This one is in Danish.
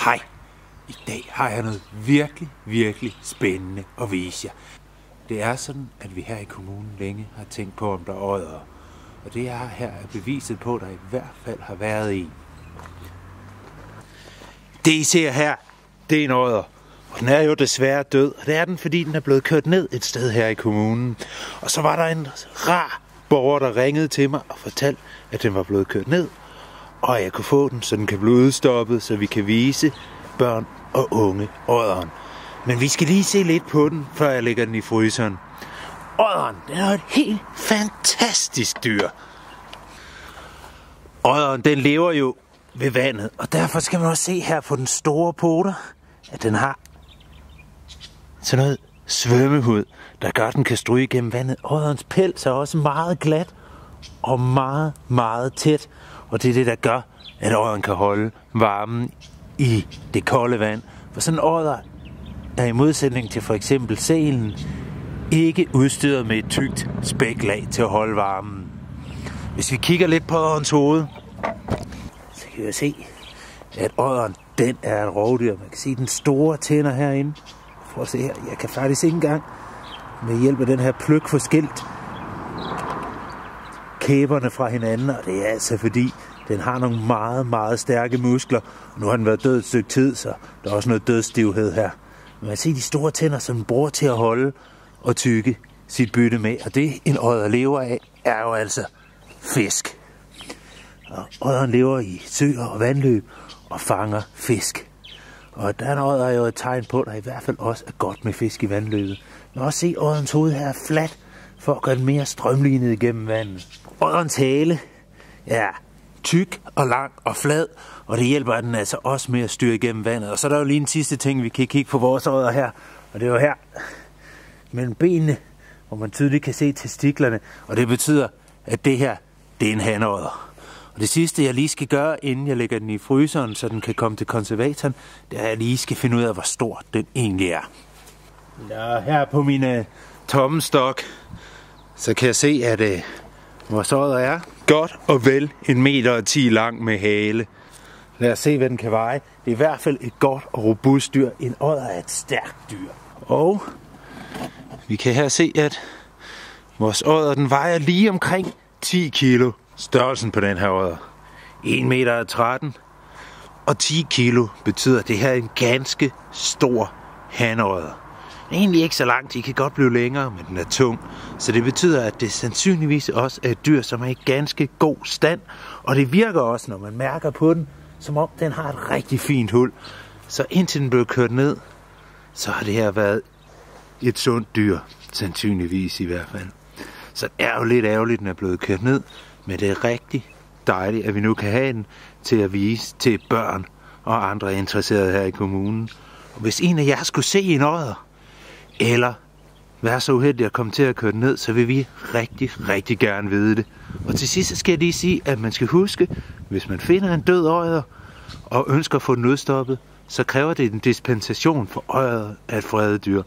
Hej. I dag har jeg noget virkelig spændende at vise jer. Det er sådan, at vi her i kommunen længe har tænkt på, om der er oddere. Og det her er beviset på, at der i hvert fald har været en. Det I ser her, det er en odder. Og den er jo desværre død, og det er den, fordi den er blevet kørt ned et sted her i kommunen. Og så var der en rar borger, der ringede til mig og fortalte, at den var blevet kørt ned. Og jeg kunne få den, så den kan blive udstoppet, så vi kan vise børn og unge odderen. Men vi skal lige se lidt på den, før jeg lægger den i fryseren. Odderen, den er et helt fantastisk dyr. Odderen, den lever jo ved vandet, og derfor skal man også se her på den store poter, at den har sådan noget svømmehud, der gør, at den kan stryge gennem vandet. Odderens pels er også meget glat og meget tæt, og det er det, der gør, at odderen kan holde varmen i det kolde vand. For sådan en odder er i modsætning til for eksempel sælen ikke udstyret med et tykt spæklag til at holde varmen. Hvis vi kigger lidt på odderens hoved, så kan vi se, at odderen, den er et rovdyr. Man kan se den store tænder herinde. Prøv at se her. Jeg kan faktisk ikke engang med hjælp af den her pløk få skilt kæberne fra hinanden, og det er altså fordi, den har nogle meget stærke muskler. Nu har den været død et stykke tid, så der er også noget dødsstivhed her. Man kan se de store tænder, som den bruger til at holde og tygge sit bytte med. Og det en odder lever af, er jo altså fisk. Og odderen lever i søer og vandløb og fanger fisk. Og den odder er jo et tegn på, at der i hvert fald også er godt med fisk i vandløbet. Man kan også se, at odderens hoved her er fladt, for at gøre den mere strømlignet igennem vandet. Odderens hale er tyk og lang og flad, og det hjælper den altså også med at styre igennem vandet. Og så er der jo lige en sidste ting, vi kan kigge på vores odder her, og det er jo her mellem benene, hvor man tydeligt kan se testiklerne, og det betyder, at det her, det er en hanodder. Og det sidste, jeg lige skal gøre, inden jeg lægger den i fryseren, så den kan komme til konservatoren, det er, at jeg lige skal finde ud af, hvor stor den egentlig er. Ja, her på min tommestok, så kan jeg se, at vores odder er godt og vel 1,10 meter lang med hale. Lad os se, hvad den kan veje. Det er i hvert fald et godt og robust dyr. En odder er et stærkt dyr. Og vi kan her se, at vores odder, den vejer lige omkring 10 kilo. Størrelsen på den her odder 1,13 meter. Og 10 kilo betyder, at det her er en ganske stor hanodder. Den er egentlig ikke så langt, de kan godt blive længere, men den er tung. Så det betyder, at det sandsynligvis også er et dyr, som er i ganske god stand. Og det virker også, når man mærker på den, som om den har et rigtig fint hul. Så indtil den blev kørt ned, så har det her været et sundt dyr. Sandsynligvis i hvert fald. Så det er jo lidt ærgerligt, den er blevet kørt ned. Men det er rigtig dejligt, at vi nu kan have den til at vise til børn og andre interesserede her i kommunen. Og hvis en af jer skulle se en odder, eller være så uheldig at komme til at køre den ned, så vil vi rigtig gerne vide det. Og til sidst skal jeg lige sige, at man skal huske, hvis man finder en død odder og ønsker at få den udstoppet, så kræver det en dispensation for odderen af et fredet dyr.